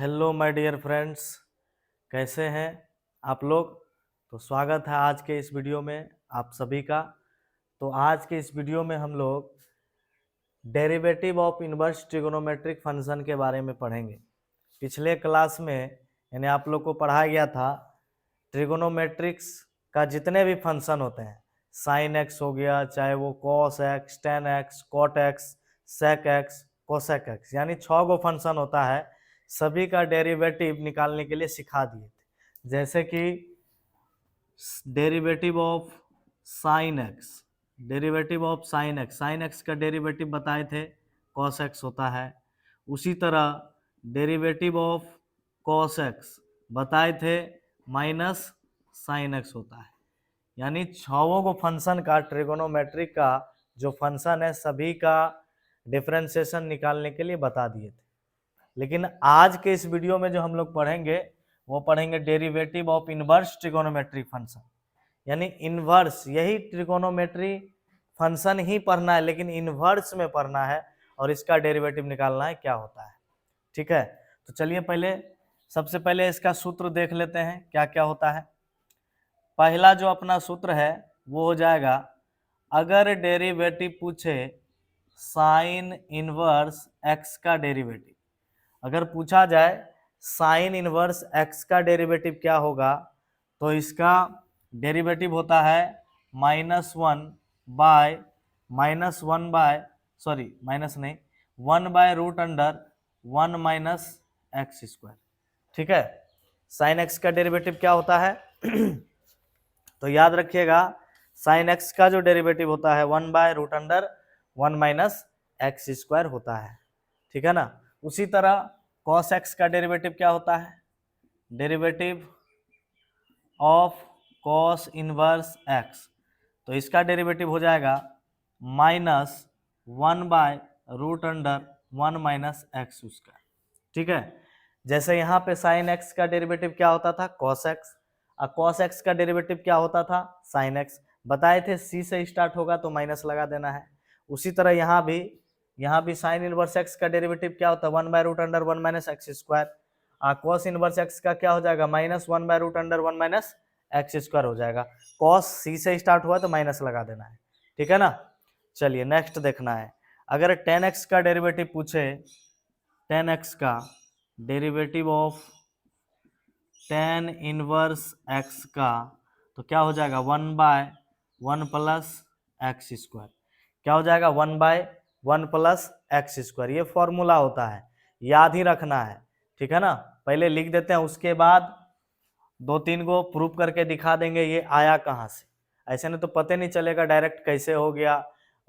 Hello my dear friends, कैसे हैं आप लोग। तो स्वागत है आज के इस वीडियो में आप सभी का। तो आज के इस वीडियो में हम लोग derivative of inverse trigonometric function के बारे में पढ़ेंगे। पिछले क्लास में यानी आप लोग को पढ़ाया गया था ट्रिगोनोमेट्रिक्स का जितने भी फंक्शन होते हैं, साइन एक्स हो गया, चाहे वो cos x, tan x, cot x, sec x, cosec x, यानी 6 गो फंक्शन होता है। सभी का डेरिवेटिव निकालने के लिए सिखा दिए थे। जैसे कि derivative of sine x, derivative of sine x, sine x का डेरिवेटिव बताए थे कॉस एक्स होता है। उसी तरह डेरिवेटिव ऑफ कॉस एक्स बताए थे माइनस साइन एक्स होता है। यानी 6 को फंक्शन का ट्रिगोनोमेट्रिक का जो फंक्शन है सभी का डिफरेंशिएशन निकालने के लिए बता दिए थे। लेकिन आज के इस वीडियो में जो हम लोग पढ़ेंगे वो पढ़ेंगे derivative of inverse trigonometric function. यानी इनवर्स, यही ट्रिगोनोमेट्री फंक्शन ही पढ़ना है लेकिन इनवर्स में पढ़ना है और इसका डेरिवेटिव निकालना है क्या होता है। ठीक है, तो चलिए सबसे पहले इसका सूत्र देख लेते हैं क्या क्या होता है। पहला जो अपना सूत्र है वो हो जाएगा, अगर डेरिवेटिव पूछे साइन इनवर्स एक्स का डेरिवेटिव, अगर पूछा जाए साइन इनवर्स एक्स का डेरिवेटिव क्या होगा, तो इसका डेरिवेटिव होता है one by root under 1 minus x square. ठीक है, साइन एक्स का डेरिवेटिव क्या होता है तो याद रखिएगा साइन एक्स का जो डेरिवेटिव होता है 1 by root under 1 minus x square होता है। ठीक है ना। उसी तरह कॉस एक्स का डेरिवेटिव क्या होता है, derivative of cos inverse x, तो इसका डेरिवेटिव हो जाएगा -1 by root under 1 minus x square. ठीक है, जैसे यहाँ पे साइन एक्स का डेरिवेटिव क्या होता था, कॉस एक्स, और कॉस एक्स का डेरिवेटिव क्या होता था, साइन एक्स। बताए थे सी से स्टार्ट होगा तो माइनस लगा देना है। उसी तरह यहाँ भी साइन इनवर्स एक्स का डेरिवेटिव क्या होता है, 1 by root under 1 minus x square. Cos inverse x का क्या हो जाएगा, -1 by root under 1 minus x square हो जाएगा। कॉस सी से स्टार्ट हुआ तो माइनस लगा देना है। ठीक है ना। चलिए नेक्स्ट देखना है, अगर tan x का डेरिवेटिव पूछे, tan x का derivative of tan inverse x का, तो क्या हो जाएगा 1 बाय 1 प्लस एक्स स्क्वायर। क्या हो जाएगा 1 बाय 1 प्लस एक्स स्क्वायर। ये फॉर्मूला होता है, याद ही रखना है। ठीक है ना, पहले लिख देते हैं, उसके बाद 2-3 को प्रूफ करके दिखा देंगे ये आया कहाँ से। ऐसे नहीं तो पता नहीं चलेगा डायरेक्ट कैसे हो गया,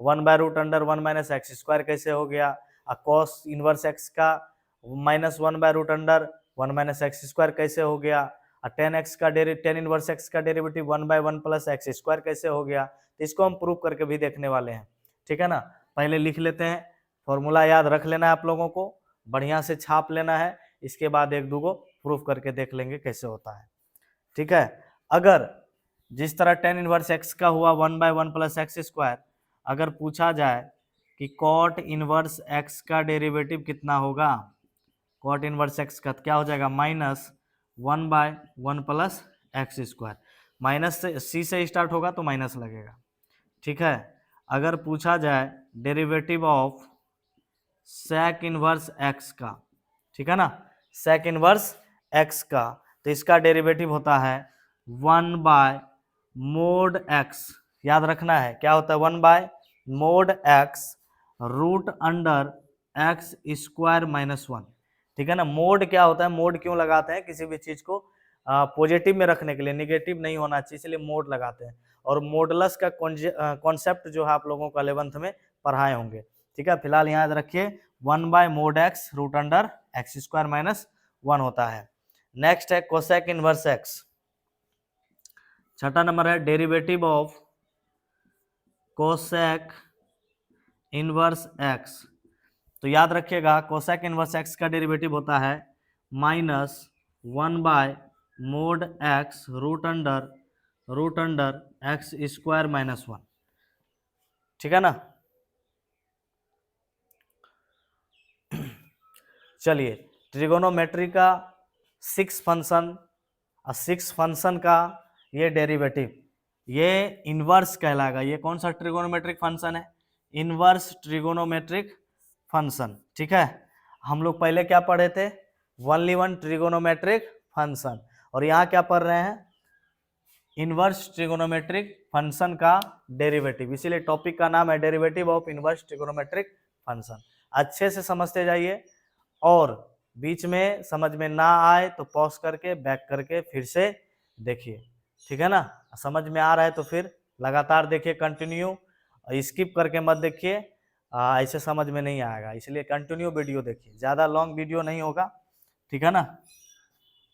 1 by root under 1 minus x square कैसे हो गया, और कॉस इनवर्स एक्स का -1 by root under 1 minus x square कैसे हो गया, और टेन इनवर्स एक्स का derivative 1 by 1 plus x square कैसे हो गया। तो इसको हम प्रूफ करके भी देखने वाले हैं। ठीक है ना, पहले लिख लेते हैं, फॉर्मूला याद रख लेना है आप लोगों को, बढ़िया से छाप लेना है, इसके बाद 1-2 को प्रूफ करके देख लेंगे कैसे होता है। ठीक है, अगर जिस तरह टेन इनवर्स एक्स का हुआ 1 बाय 1 प्लस एक्स स्क्वायर, अगर पूछा जाए कि कॉट इनवर्स एक्स का डेरिवेटिव कितना होगा, कॉट इनवर्स एक्स का क्या हो जाएगा, -1 by 1 plus x square. Minus से सी से स्टार्ट होगा तो माइनस लगेगा। ठीक है, अगर पूछा जाए derivative of sec inverse x का, ठीक है ना, सेक इनवर्स एक्स का, तो इसका डेरिवेटिव होता है 1 बाय मोड एक्स। याद रखना है क्या होता है, 1 by mod x root under x square -1। ठीक है ना, मोड क्या होता है, मोड क्यों लगाते हैं, किसी भी चीज को पॉजिटिव में रखने के लिए, निगेटिव नहीं होना चाहिए, इसलिए मोड लगाते हैं। और मोडलस का कॉन्सेप्ट जो है आप लोगों को 11th में पढ़ाए होंगे। ठीक है, फिलहाल यहाँ याद रखिए 1 by mod x root under x square -1 होता है। नेक्स्ट है कोसेक इनवर्स एक्स। छठा नंबर है derivative of cosec inverse x. तो याद रखिएगा कोसेक इनवर्स एक्स का डेरिवेटिव होता है -1 by mod x root under x square -1। ठीक है ना। चलिए ट्रिगोनोमेट्री का 6 फंक्शन और 6 फंक्शन का ये डेरिवेटिव, ये इन्वर्स कहलाएगा। ये कौन सा ट्रिगोनोमेट्रिक फंक्शन है? Inverse trigonometric function. ठीक है, हम लोग पहले क्या पढ़े थे? ओनली वन ट्रिगोनोमेट्रिक फंक्शन, और यहाँ क्या पढ़ रहे हैं? इन्वर्स ट्रिगोनोमेट्रिक फंक्शन का डेरिवेटिव। इसीलिए टॉपिक का नाम है derivative of inverse trigonometric function. अच्छे से समझते जाइए, और बीच में समझ में ना आए तो पॉज करके बैक करके फिर से देखिए। ठीक है ना? समझ में आ रहा है तो फिर लगातार देखिए, कंटिन्यू, स्किप करके मत देखिए, ऐसे समझ में नहीं आएगा। इसलिए कंटिन्यू वीडियो देखिए, ज़्यादा लॉन्ग वीडियो नहीं होगा। ठीक है ना?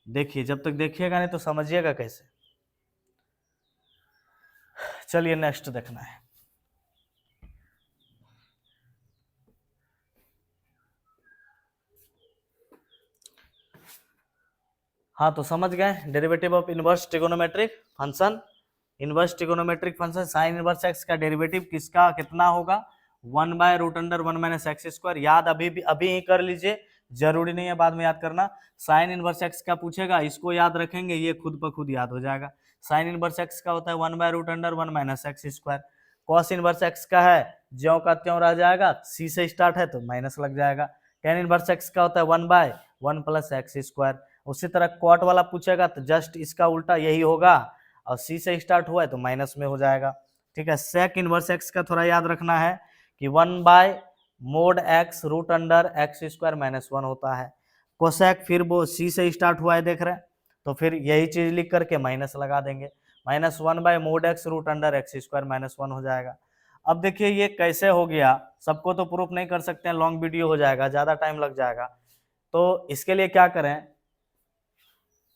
देखिए, जब तक देखिएगा नहीं तो समझिएगा कैसे। चलिए नेक्स्ट देखना है। हाँ, तो समझ गए derivative of inverse trigonometric function. Inverse trigonometric function sine inverse x का डेरिवेटिव किसका कितना होगा? 1/√1 माइनस एक्स स्क्वायर। याद अभी ही कर लीजिए, जरूरी नहीं है बाद में याद करना। साइन इनवर्स एक्स का पूछेगा, इसको याद रखेंगे, ये खुद ब खुद याद हो जाएगा। साइन इनवर्स एक्स का होता है 1/√1 minus x square. Cos inverse x का है ज्यों का त्यों रह जाएगा, सी से स्टार्ट है तो माइनस लग जाएगा। टेन इनवर्स एक्स का होता है 1/1 प्लस एक्स स्क्वायर। उसी तरह कॉट वाला पूछेगा तो जस्ट इसका उल्टा यही होगा, और सी से स्टार्ट हुआ है तो माइनस में हो जाएगा। ठीक है, सेक इनवर्स एक्स का थोड़ा याद रखना है कि 1/mod x√x² माइनस 1 होता है। कोसेक फिर वो सी से स्टार्ट हुआ है, देख रहे हैं, तो फिर यही चीज लिख करके माइनस लगा देंगे, -1/mod x√x² माइनस 1 हो जाएगा। अब देखिए ये कैसे हो गया, सबको तो प्रूफ नहीं कर सकते हैं, लॉन्ग वीडियो हो जाएगा, ज्यादा टाइम लग जाएगा। तो इसके लिए क्या करें,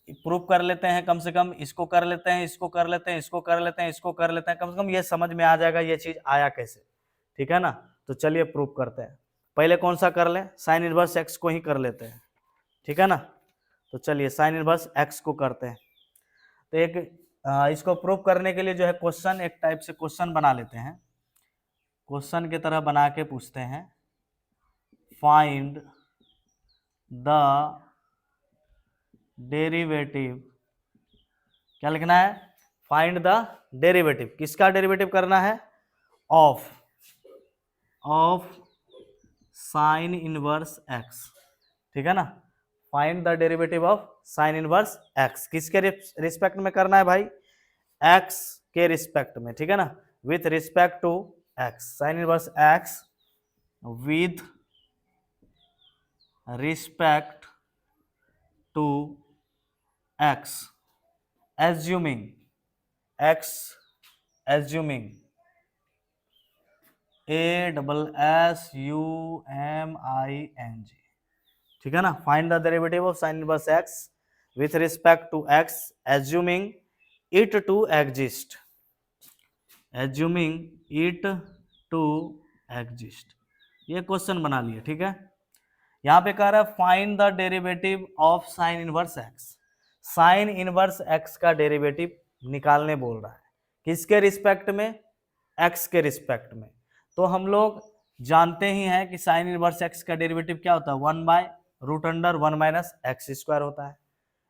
प्रूफ कर लेते हैं, कम से कम इसको कर लेते हैं, इसको कर लेते हैं, इसको कर लेते हैं, इसको कर लेते हैं, कम से कम ये समझ में आ जाएगा ये चीज आया कैसे। ठीक है ना? तो चलिए प्रूफ करते हैं। पहले कौन सा कर लें? साइन इनवर्स एक्स को ही कर लेते हैं। ठीक है ना? तो चलिए साइन इनवर्स एक्स को करते हैं। तो एक इसको प्रूफ करने के लिए जो है क्वेश्चन, एक टाइप से क्वेश्चन बना लेते हैं, क्वेश्चन की तरह बना के पूछते हैं, फाइंड द डेरिवेटिव। क्या लिखना है? Find the derivative. किसका डेरिवेटिव करना है? Of sine inverse x. ठीक है ना? Find the derivative of sine inverse x. किसके रिस्पेक्ट में करना है भाई? एक्स के रिस्पेक्ट में। ठीक है ना? With respect to x. Sine inverse x with respect to x, assuming ASSUMING। ठीक है ना? Find the derivative of sine inverse x with respect to x, assuming it to exist, ये क्वेश्चन बना लिए। ठीक है, यहां पे कह रहा है find the derivative of sine inverse x. Sine inverse x का डेरिवेटिव निकालने बोल रहा है, किसके रिस्पेक्ट में? एक्स के रिस्पेक्ट में। तो हम लोग जानते ही हैं कि साइन इनवर्स एक्स का डेरिवेटिव क्या होता है? 1/√1 माइनस एक्स स्क्वायर होता है।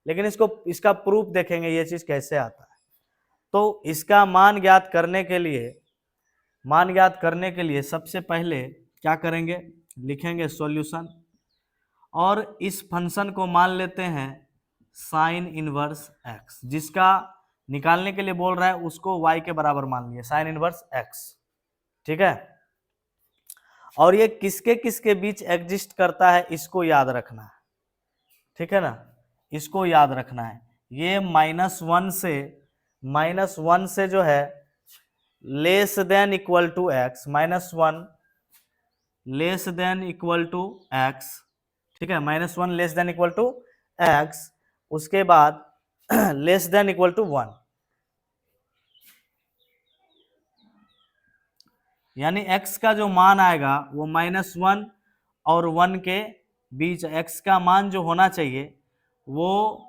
लेकिन इसका प्रूफ देखेंगे ये चीज कैसे आता है। तो इसका मान ज्ञात करने के लिए सबसे पहले क्या करेंगे? लिखेंगे सॉल्यूशन, और इस फंक्शन को मान लेते हैं साइन इनवर्स एक्स। जिसका निकालने के लिए बोल रहा है उसको y के बराबर मान लिया, साइन इनवर्स एक्स। ठीक है, और ये किसके किसके बीच एग्जिस्ट करता है इसको याद रखना है। ठीक है ना? इसको याद रखना है। ये -1 से जो है less than equal to x, -1 less than equal to x. ठीक है, -1 less than equal to x, उसके बाद लेस देन इक्वल टू 1, यानी x का जो मान आएगा वो -1 और 1 के बीच, x का मान जो होना चाहिए वो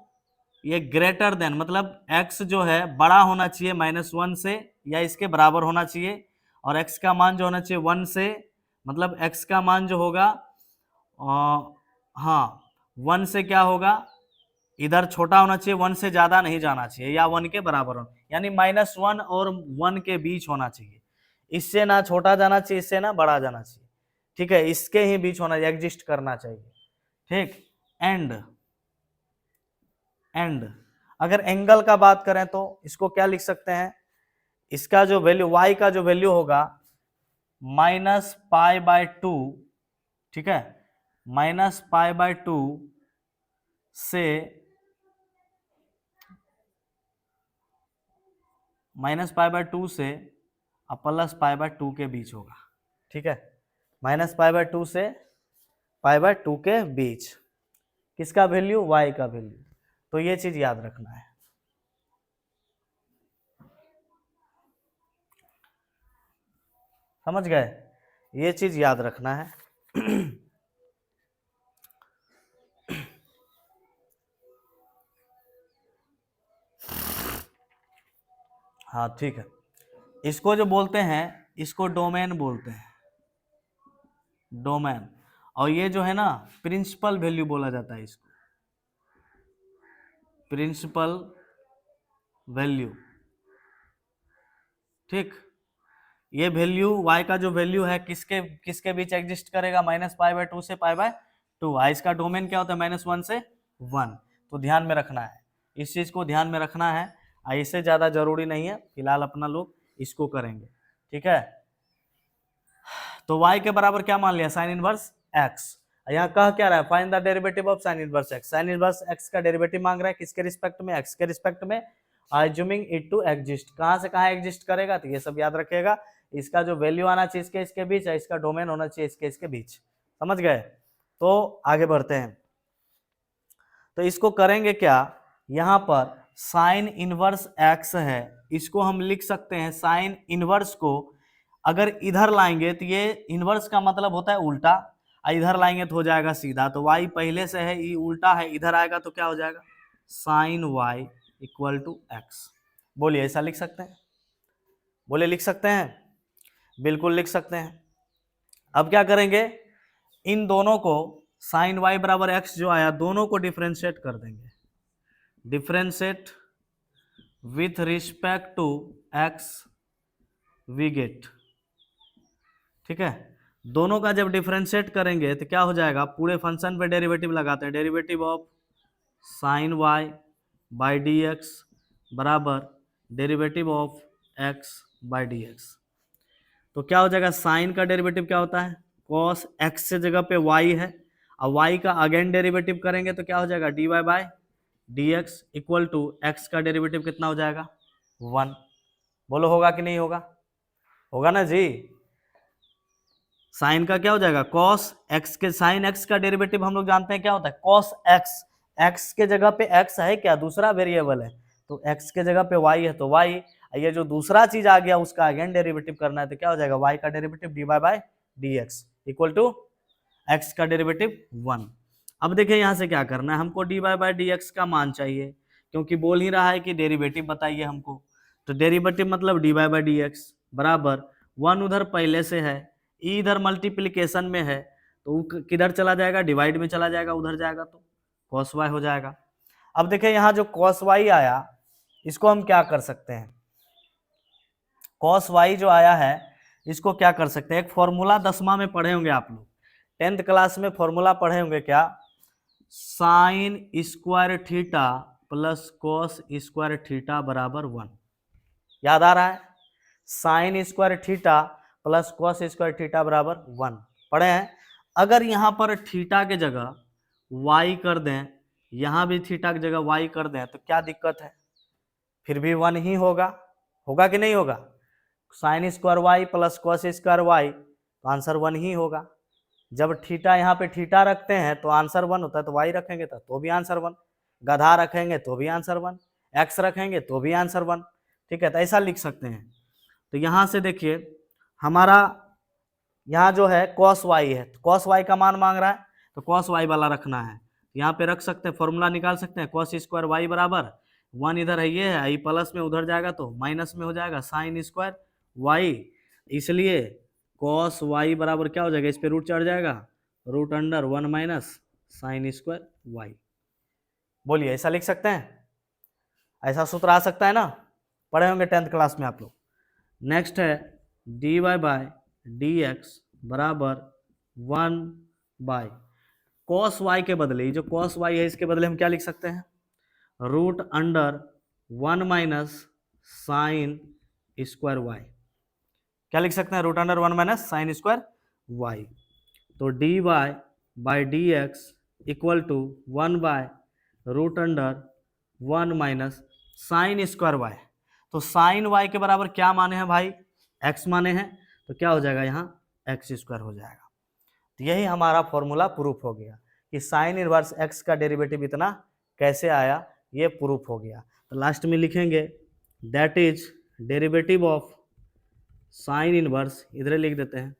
ये ग्रेटर देन, मतलब x जो है बड़ा होना चाहिए -1 से या इसके बराबर होना चाहिए, और x का मान जो होना चाहिए 1 से, मतलब x का मान जो होगा हाँ 1 से क्या होगा, इधर छोटा होना चाहिए, 1 से ज्यादा नहीं जाना चाहिए या 1 के बराबर होना, यानी -1 और 1 के बीच होना चाहिए। इससे ना छोटा जाना चाहिए, इससे ना बड़ा जाना चाहिए, ठीक है, इसके ही बीच होना चाहिए, एग्जिस्ट करना चाहिए, ठीक। एंड अगर एंगल का बात करें तो इसको क्या लिख सकते हैं, इसका जो वैल्यू y का जो वैल्यू होगा -π/2, ठीक है, -π/2 से -π/2 से +π/2 के बीच होगा, ठीक है, -π/2 से π/2 के बीच, किसका वैल्यू, y का वैल्यू। तो ये चीज याद रखना है। समझ गए, ये चीज याद रखना है। हाँ ठीक है, इसको जो बोलते हैं इसको डोमेन बोलते हैं, डोमेन। और ये जो है ना प्रिंसिपल वैल्यू बोला जाता है इसको, प्रिंसिपल वैल्यू, ठीक। ये वैल्यू y का जो वैल्यू है किसके किसके बीच एग्जिस्ट करेगा, -π/2 से π/2। इसका डोमेन क्या होता है, -1 से 1। तो ध्यान में रखना है, इस चीज को ध्यान में रखना है, इससे ज्यादा जरूरी नहीं है, फिलहाल अपना लोग इसको करेंगे, ठीक है। तो y के बराबर क्या मान लिया, साइन इनवर्स x। यहाँ कह क्या रहा है, find the derivative of sine inverse x। Sine inverse x का डेरिवेटिव मांग रहा है, किसके रिस्पेक्ट में, x के रिस्पेक्ट में, अज्यूमिंग इट टू एग्जिस्ट। कहां से कहां एग्जिस्ट करेगा, तो ये सब याद रखिएगा। इसका जो वैल्यू आना चाहिए इसके इसके बीच, इसका डोमेन होना चाहिए इसके इसके बीच। समझ गए, तो आगे बढ़ते हैं। तो इसको करेंगे क्या, यहाँ पर साइन इनवर्स x है, इसको हम लिख सकते हैं, साइन इनवर्स को अगर इधर लाएंगे तो ये इनवर्स का मतलब होता है उल्टा, इधर लाएंगे तो हो जाएगा सीधा। तो y पहले से है, ये उल्टा है, इधर आएगा तो क्या हो जाएगा, sine y equal to x। बोलिए, ऐसा लिख सकते हैं, बोले लिख सकते हैं, बिल्कुल लिख सकते हैं। अब क्या करेंगे, इन दोनों को साइन y बराबर x जो आया, दोनों को डिफरेंशिएट कर देंगे, differentiate with respect to x we get, ठीक है। दोनों का जब डिफरेंशिएट करेंगे तो क्या हो जाएगा, पूरे फंक्शन पे डेरिवेटिव लगाते हैं, derivative of sine y by D x बराबर derivative of x by D X. तो क्या हो जाएगा, साइन का डेरिवेटिव क्या होता है, cos x से जगह पे y है, और y का अगेन डेरिवेटिव करेंगे तो क्या हो जाएगा, dy by D x equal to x का डेरिवेटिव कितना हो जाएगा, 1। बोलो होगा कि नहीं होगा, होगा ना जी। साइन का क्या हो जाएगा, cos x के, साइन x का डेरिवेटिव हम लोग जानते हैं क्या होता है, cos x। x के जगह पे x है क्या, दूसरा वेरिएबल है, तो x के जगह पे y है तो y, ये जो दूसरा चीज आ गया उसका अगेन डेरिवेटिव करना है, तो क्या हो जाएगा, y का derivative dy by D x equal to x का डेरिवेटिव 1। अब देखिए यहाँ से क्या करना है, हमको dy बाई डी एक्स का मान चाहिए, क्योंकि बोल ही रहा है कि डेरिवेटिव बताइए हमको। तो डेरिवेटिव मतलब dy बाई डी एक्स बराबर 1 उधर पहले से है, ई इधर मल्टीप्लिकेशन में है, तो किधर चला जाएगा, डिवाइड में चला जाएगा, उधर जाएगा तो cos y हो जाएगा। अब देखिए यहाँ जो cos y आया, इसको हम क्या कर सकते हैं, cos y जो आया है इसको क्या कर सकते हैं, एक फॉर्मूला 10वां में पढ़े होंगे आप लोग, 10th क्लास में फॉर्मूला पढ़े होंगे क्या, sine square theta plus cos square theta बराबर 1। याद आ रहा है, sine square theta plus cos square theta बराबर 1 पढ़े हैं। अगर यहाँ पर थीटा के जगह y कर दें, यहाँ भी थीटा की जगह y कर दें, तो क्या दिक्कत है, फिर भी 1 ही होगा, होगा कि नहीं होगा, sine square y plus cos square y, तो आंसर 1 ही होगा। जब थीटा यहाँ पे थीटा रखते हैं तो आंसर 1 होता है, तो y रखेंगे तो भी आंसर 1, गधा रखेंगे तो भी आंसर 1, x रखेंगे तो भी आंसर 1, ठीक है। तो ऐसा लिख सकते हैं। तो यहाँ से देखिए हमारा यहाँ जो है cos y है, तो cos y का मान मांग रहा है, तो cos y वाला रखना है, यहाँ पे रख सकते हैं, फॉर्मूला निकाल सकते हैं, cos स्क्वायर y बराबर 1 इधर है, ये है, प्लस में उधर जाएगा तो माइनस में हो जाएगा साइन स्क्वायर y, इसलिए cos y बराबर क्या हो जाएगा, इस पे रूट चढ़ जाएगा, root under 1 minus sine square y. बोलिए, ऐसा लिख सकते हैं? ऐसा सूत्र आ सकता है ना, पढ़े होंगे 10th क्लास में आप लोग। नेक्स्ट है d y by d x बराबर 1 बाय कॉस वाई के बदले, जो कॉस वाई है इसके बदले हम क्या लिख सकते हैं? Root under 1 minus sine square Y. क्या लिख सकते हैं? Root under 1 minus sine square Y. तो D Y by D x equal to 1 by root under 1 minus sine square Y. तो साइन वाई के बराबर क्या माने हैं भाई? एक्स माने हैं, तो क्या हो जाएगा यहाँ? एक्स स्क्वायर हो जाएगा। तो यही हमारा फॉर्मूला प्रूफ हो गया कि साइन इनवर्स एक्स का डेरिवेटिव इतना कैसे आया, ये प्रूफ हो गया। तो लास्ट में लिखेंगे that is derivative of sine inverse, इधर लिख देते हैं,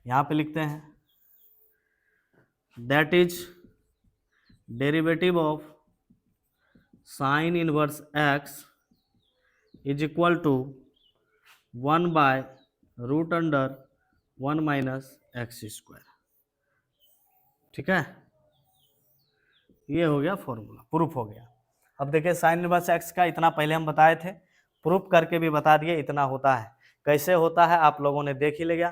यहाँ पे लिखते हैं that is derivative of sine inverse x is equal to 1 by root under 1 minus x square. ठीक है, ये हो गया फॉर्मूला, प्रूफ हो गया। अब देखिए साइन इनवर्स एक्स का इतना पहले हम बताए थे, प्रूफ करके भी बता दिए इतना होता है। कैसे होता है आप लोगों ने देख ही लिया।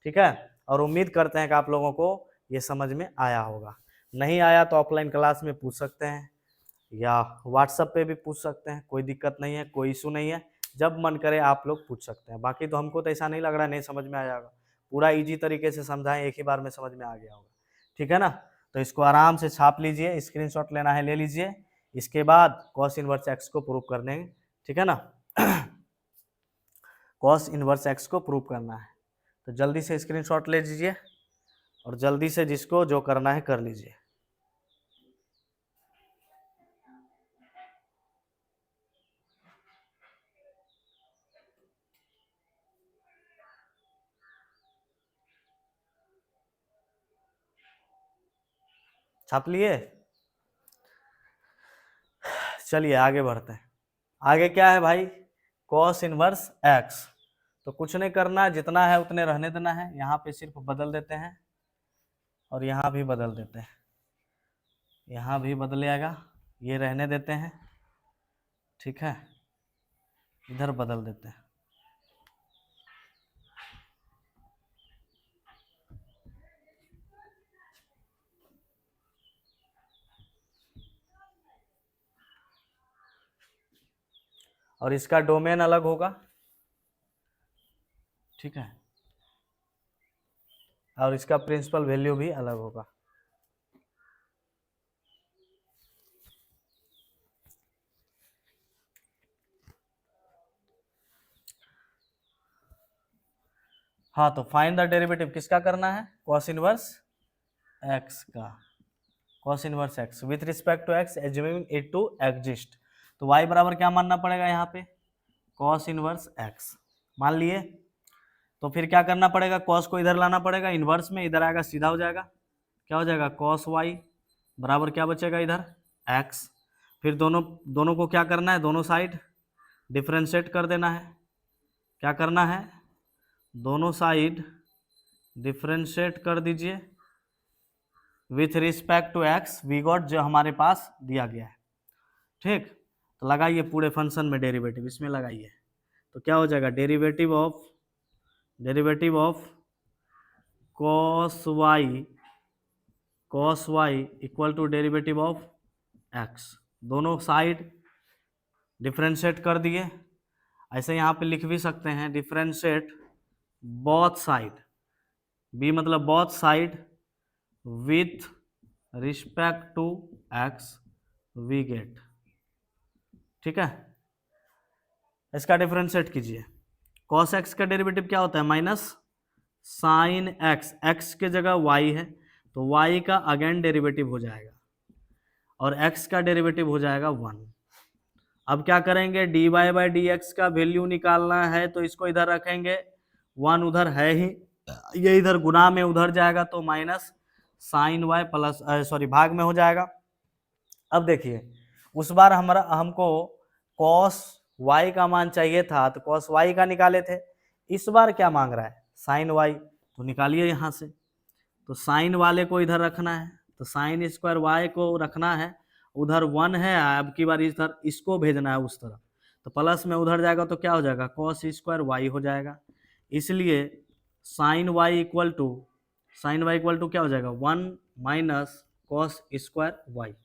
ठीक है, और उम्मीद करते हैं कि आप लोगों को ये समझ में आया होगा। नहीं आया तो ऑफलाइन क्लास में पूछ सकते हैं या व्हाट्सएप पे भी पूछ सकते हैं, कोई दिक्कत नहीं है, कोई इशू नहीं है। जब मन करे आप लोग पूछ सकते हैं। बाकी तो हमको तो ऐसा नहीं लग रहा है नहीं समझ में आ जाएगा, पूरा इजी तरीके से समझाएं, एक ही बार में समझ में आ गया होगा। ठीक है ना, तो इसको आराम से छाप लीजिए, स्क्रीनशॉट लेना है ले लीजिए, इसके बाद कॉस इनवर्स एक्स को प्रूव कर देंगे। ठीक है ना, कॉस इनवर्स एक्स को प्रूव करना है, तो जल्दी से स्क्रीनशॉट ले लीजिए और जल्दी से जिसको जो करना है कर लीजिए। छाप लिए? चलिए आगे बढ़ते हैं। आगे क्या है भाई? Cos inverse x. तो कुछ नहीं करना, जितना है उतने रहने देना है, यहाँ पे सिर्फ बदल देते हैं और यहाँ भी बदल देते हैं, यहाँ भी बदलेगा, ये रहने देते हैं। ठीक है, इधर बदल देते हैं। और इसका डोमेन अलग होगा। ठीक है, और इसका प्रिंसिपल वैल्यू भी अलग होगा। हाँ, तो फाइंड द डेरिवेटिव किसका करना है? कॉस इनवर्स एक्स का, cos inverse x with respect to x assuming it to exist. तो y बराबर क्या मानना पड़ेगा यहाँ पे? कॉस इनवर्स एक्स मान लिए। तो फिर क्या करना पड़ेगा? कॉस को इधर लाना पड़ेगा, इनवर्स में इधर आएगा, सीधा हो जाएगा। क्या हो जाएगा? कॉस वाई बराबर क्या बचेगा इधर? एक्स। फिर दोनों को क्या करना है? दोनों साइड डिफ्रेंशिएट कर देना है। क्या करना है? दोनों साइड डिफ्रेंशिएट कर दीजिए with respect to x, we got जो हमारे पास दिया गया है। ठीक, तो लगाइए पूरे फंक्शन में डेरिवेटिव, इसमें लगाइए। तो क्या हो जाएगा? Derivative of cos y equal to derivative of x। दोनों साइड डिफ्रेंशिएट कर दिए। ऐसे यहाँ पे लिख भी सकते हैं डिफ्रेंशिएट बोथ साइड, b मतलब both side with respect to x we get. ठीक है, इसका डिफ्रेंशिएट कीजिए। cos x का डेरिवेटिव क्या होता है? माइनस साइन x, x के जगह y है तो y का अगेन डेरिवेटिव हो जाएगा और x का डेरिवेटिव हो जाएगा 1। अब क्या करेंगे? dy बाई डी एक्स का वैल्यू निकालना है, तो इसको इधर रखेंगे, 1 उधर है ही, ये इधर गुना में उधर जाएगा तो माइनस साइन y प्लस भाग में हो जाएगा। अब देखिए उस बार हमको cos y का मान चाहिए था तो cos y का निकाले थे, इस बार क्या मांग रहा है? साइन y, तो निकालिए यहाँ से। तो साइन वाले को इधर रखना है, तो साइन स्क्वायर वाई को रखना है, उधर 1 है, अब की बार इधर इसको भेजना है उस तरफ, तो प्लस में उधर जाएगा तो क्या हो जाएगा, कॉस स्क्वायर वाई हो जाएगा। इसलिए साइन वाई इक्वल टू क्या हो जाएगा, 1 माइनस कॉस स्क्वायर वाई।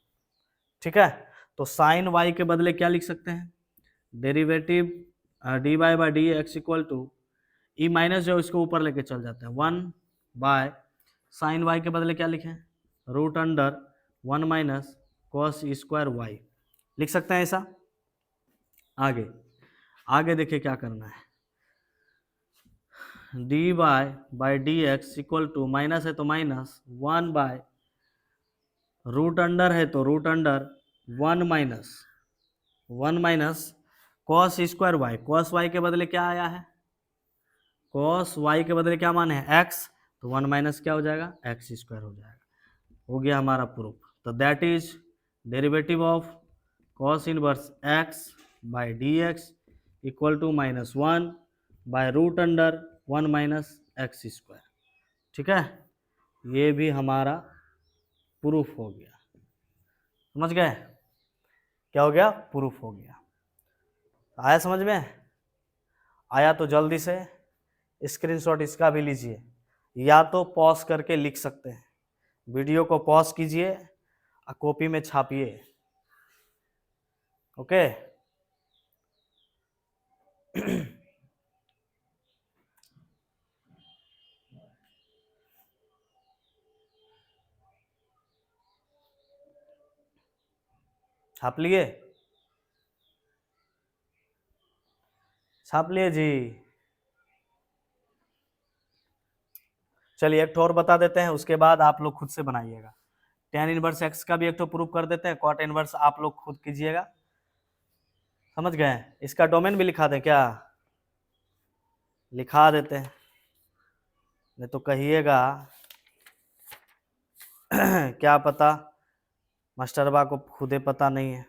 ठीक है, तो साइन वाई के बदले क्या लिख सकते हैं, derivative d Y by D x equal to e minus जो इसको ऊपर लेके चल जाते हैं 1 बाय साइन वाई के बदले क्या लिखें, root under 1 minus cos square y लिख सकते हैं ऐसा। आगे देखिए क्या करना है, d Y by D x equal to minus है तो माइनस 1 बाय रूट अंडर है तो root under 1 minus cos square y, cos y के बदले क्या आया है, कॉस वाई के बदले क्या माने हैं एक्स, तो 1 माइनस क्या हो जाएगा, एक्स स्क्वायर हो जाएगा। हो गया हमारा प्रूफ। तो that is derivative of cos inverse x by d x equal to -1 by root under 1 minus x square. ठीक है, ये भी हमारा प्रूफ हो गया। समझ गए, क्या हो गया, प्रूफ हो गया। आया समझ में, आया तो जल्दी से स्क्रीनशॉट इसका भी लीजिए, या तो पॉज करके लिख सकते हैं, वीडियो को पॉज कीजिए और कॉपी में छापिए। ओके छाप लिए, छाप लिए जी। चलिए एक तो और बता देते हैं, उसके बाद आप लोग खुद से बनाइएगा। tan इनवर्स एक्स का भी एक तो प्रूफ कर देते हैं, cot इनवर्स आप लोग खुद कीजिएगा। समझ गए, इसका डोमेन भी लिखा दें क्या, लिखा देते हैं, नहीं तो कहिएगा क्या पता मास्टरबा को खुदे पता नहीं है।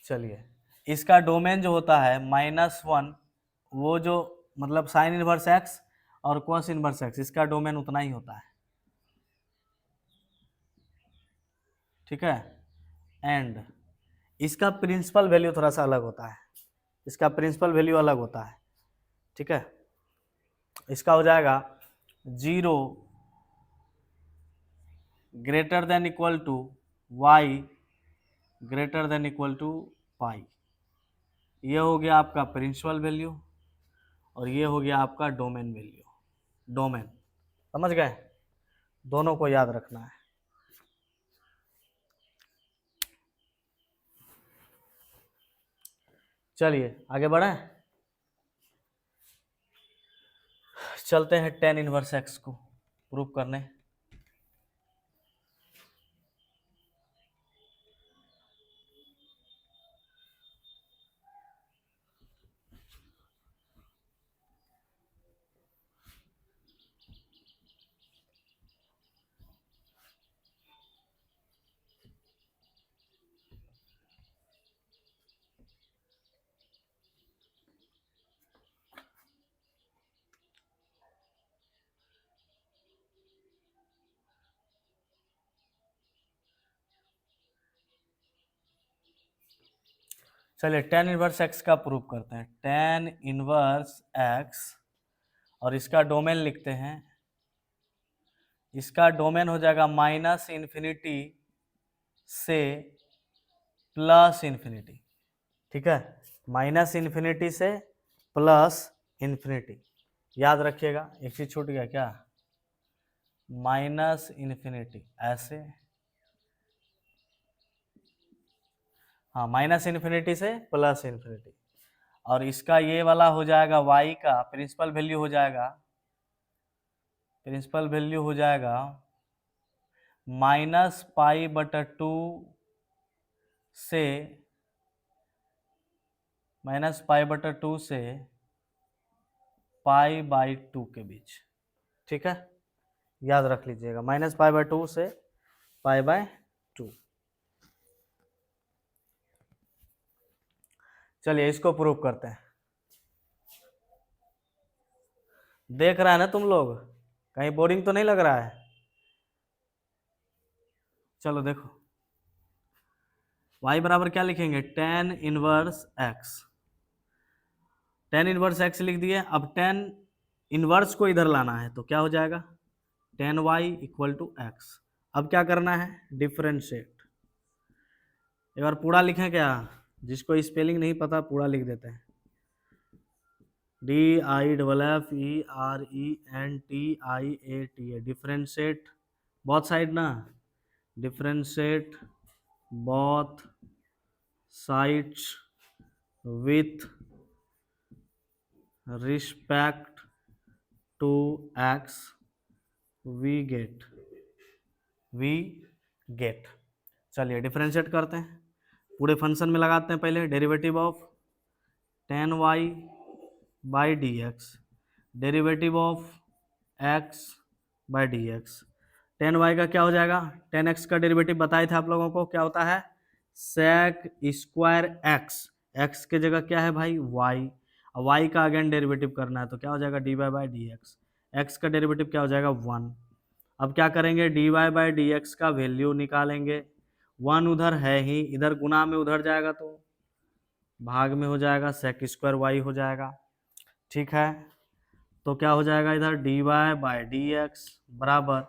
चलिए इसका डोमेन जो होता है -1, वो जो मतलब साइन इनवर्स एक्स और कॉस इनवर्स एक्स, इसका डोमेन उतना ही होता है। ठीक है, एंड इसका प्रिंसिपल वैल्यू थोड़ा सा अलग होता है, इसका प्रिंसिपल वैल्यू अलग होता है। ठीक है, इसका हो जाएगा 0 greater than equal to Y greater than equal to pi. ये हो गया आपका प्रिंसिपल वैल्यू और ये हो गया आपका डोमेन वैल्यू। डोमेन समझ गए, दोनों को याद रखना है। चलिए आगे बढ़े, चलते हैं tan इनवर्स एक्स को प्रूफ करने। चलिए tan इनवर्स एक्स का प्रूफ करते हैं। tan इनवर्स एक्स और इसका डोमेन लिखते हैं, इसका डोमेन हो जाएगा -इन्फिनिटी से +इन्फिनिटी। ठीक है, -इन्फिनिटी से +इन्फिनिटी। याद रखिएगा, एक चीज छूट गया क्या, -इन्फिनिटी ऐसे, हाँ -इन्फिनिटी से +इन्फिनिटी। और इसका ये वाला हो जाएगा y का प्रिंसिपल वैल्यू हो जाएगा, प्रिंसिपल वैल्यू हो जाएगा -π/2 से -π/2 से π/2 के बीच। ठीक है, याद रख लीजिएगा, -π/2 से π/2। चलिए इसको प्रूव करते हैं। देख रहा है ना तुम लोग, कहीं बोरिंग तो नहीं लग रहा है? चलो देखो, y बराबर क्या लिखेंगे, tan inverse x। tan inverse x लिख दिए। अब tan इनवर्स को इधर लाना है तो क्या हो जाएगा, tan y equal to x। अब क्या करना है, डिफरेंशिएट। एक बार पूरा लिखें क्या, जिसको स्पेलिंग नहीं पता पूरा लिख देते हैं। DIFFERENTIAT, डिफरेंशिएट बोथ साइड ना, differentiate both sides with respect to x, we get. चलिए डिफरेंशिएट करते हैं, पूरे फंक्शन में लगाते हैं। पहले derivative of tan y by D x, derivative of x by D x. Tan y का क्या हो जाएगा, टेन एक्स का डेरिवेटिव बताए थे आप लोगों को, क्या होता है, सेक स्क्वायर एक्स। एक्स के जगह क्या है भाई, वाई। वाई का अगेन डेरिवेटिव करना है तो क्या हो जाएगा, d Y by D x. X का डेरिवेटिव क्या हो जाएगा, 1। अब क्या करेंगे, d Y by D x का वैल्यू निकालेंगे। 1 उधर है ही, इधर गुना में उधर जाएगा तो भाग में हो जाएगा, सेक स्क्वायर वाई हो जाएगा। ठीक है, तो क्या हो जाएगा इधर, d Y by D x बराबर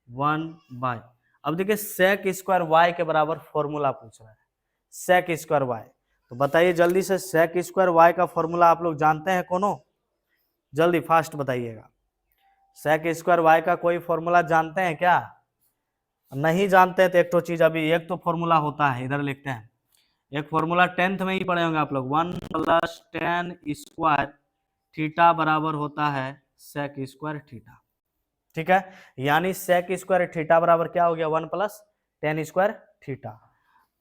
1 बाई। अब देखिए सेक स्क्वायर वाई के बराबर फॉर्मूला पूछ रहा है, सेक स्क्वायर वाई। तो बताइए जल्दी से, सेक स्क्वायर वाई का फॉर्मूला आप लोग जानते हैं कोनो, जल्दी फास्ट बताइएगा। सेक स्क्वायर वाई का कोई फॉर्मूला जानते हैं क्या? नहीं जानते हैं तो एक तो चीज, अभी एक तो फॉर्मूला होता है, इधर लिखते हैं। एक फॉर्मूला 10th में ही पढ़े होंगे आप लोग, 1 + tan स्क्वायर थीटा बराबर होता है सेक स्क्वायर थीटा। ठीक है, यानी सेक स्क्वायर थीटा बराबर क्या हो गया, 1 + tan स्क्वायर थीटा।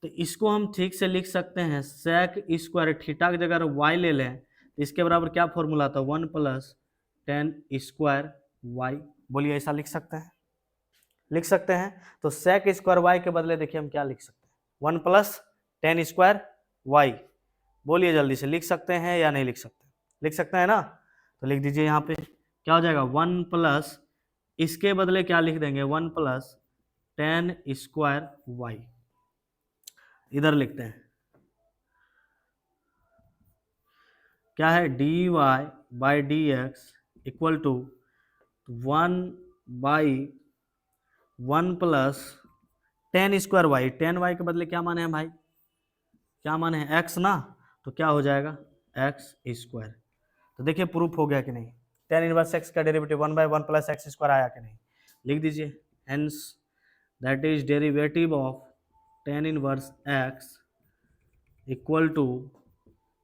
तो इसको हम ठीक से लिख सकते हैं, सेक स्क्वायर थीटा की जगह y ले लें तो इसके बराबर क्या फॉर्मूला था, 1 + tan स्क्वायर y। बोलिए ऐसा लिख सकते हैं, लिख सकते हैं। तो सेक स्क्वायर y के बदले देखिए हम क्या लिख सकते हैं, 1 + tan स्क्वायर y। बोलिए जल्दी से, लिख सकते हैं या नहीं लिख सकते, लिख सकते हैं ना? तो लिख दीजिए, यहाँ पे क्या हो जाएगा, 1 + इसके बदले क्या लिख देंगे, 1 + tan स्क्वायर y। इधर लिखते हैं क्या है, d Y by D x equal to 1/1 + tan square y. tan y के बदले क्या माने हैं भाई, क्या माने हैं, x ना, तो क्या हो जाएगा, x स्क्वायर। तो देखिए प्रूफ हो गया कि नहीं, tan इनवर्स x का डेरिवेटिव 1/1 + x स्क्वायर आया कि नहीं, लिख दीजिए। Hence that is derivative of tan inverse x equal to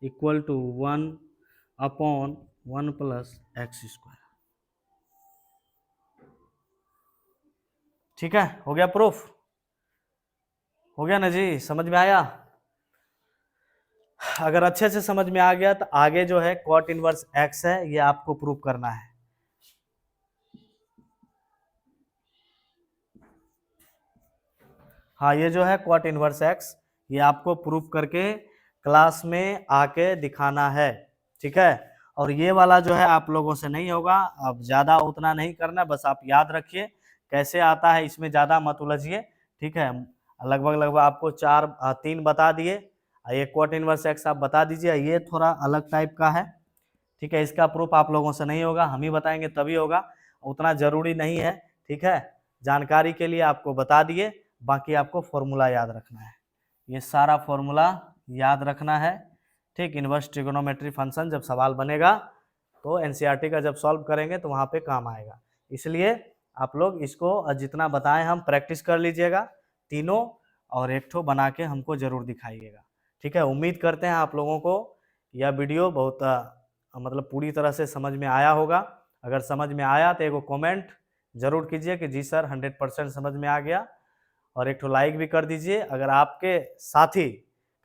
1/1 + x square. ठीक है, हो गया प्रूफ, हो गया ना जी, समझ में आया? अगर अच्छे से समझ में आ गया तो आगे जो है cot इनवर्स x है, ये आपको प्रूफ करना है। हाँ, ये जो है cot इनवर्स x, ये आपको प्रूफ करके क्लास में आके दिखाना है। ठीक है, और ये वाला जो है आप लोगों से नहीं होगा, अब ज्यादा उतना नहीं करना, बस आप याद रखिए कैसे आता है, इसमें ज्यादा मत उलझिए। ठीक है, लगभग आपको 3 बता दिए, ये cot इनवर्स x आप बता दीजिए, ये थोड़ा अलग टाइप का है। ठीक है, इसका प्रूफ आप लोगों से नहीं होगा, हम ही बताएंगे तभी होगा, उतना जरूरी नहीं है। ठीक है, जानकारी के लिए आपको बता दिए, बाकी आपको फॉर्मूला याद रखना है, ये सारा फॉर्मूला याद रखना है। ठीक, इनवर्स ट्रिगोनोमेट्री फंक्शन जब सवाल बनेगा तो एनसीईआरटी का जब सॉल्व करेंगे तो वहाँ पे काम आएगा, इसलिए आप लोग इसको जितना बताएं हम प्रैक्टिस कर लीजिएगा तीनों, और एक ठो बना के हमको जरूर दिखाइएगा। ठीक है, उम्मीद करते हैं आप लोगों को यह वीडियो बहुत मतलब पूरी तरह से समझ में आया होगा। अगर समझ में आया तो एगो कमेंट जरूर कीजिए कि जी सर 100% समझ में आ गया, और एक ठो लाइक भी कर दीजिए। अगर आपके साथी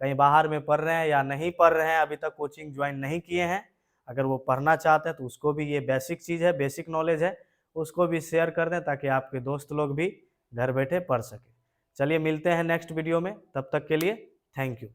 कहीं बाहर में पढ़ रहे हैं या नहीं पढ़ रहे हैं, अभी तक कोचिंग ज्वाइन नहीं किए हैं, अगर वो पढ़ना चाहते हैं तो उसको भी ये बेसिक चीज़ है, बेसिक नॉलेज है, उसको भी शेयर कर दें ताकि आपके दोस्त लोग भी घर बैठे पढ़ सकें। चलिए मिलते हैं नेक्स्ट वीडियो में, तब तक के लिए थैंक यू।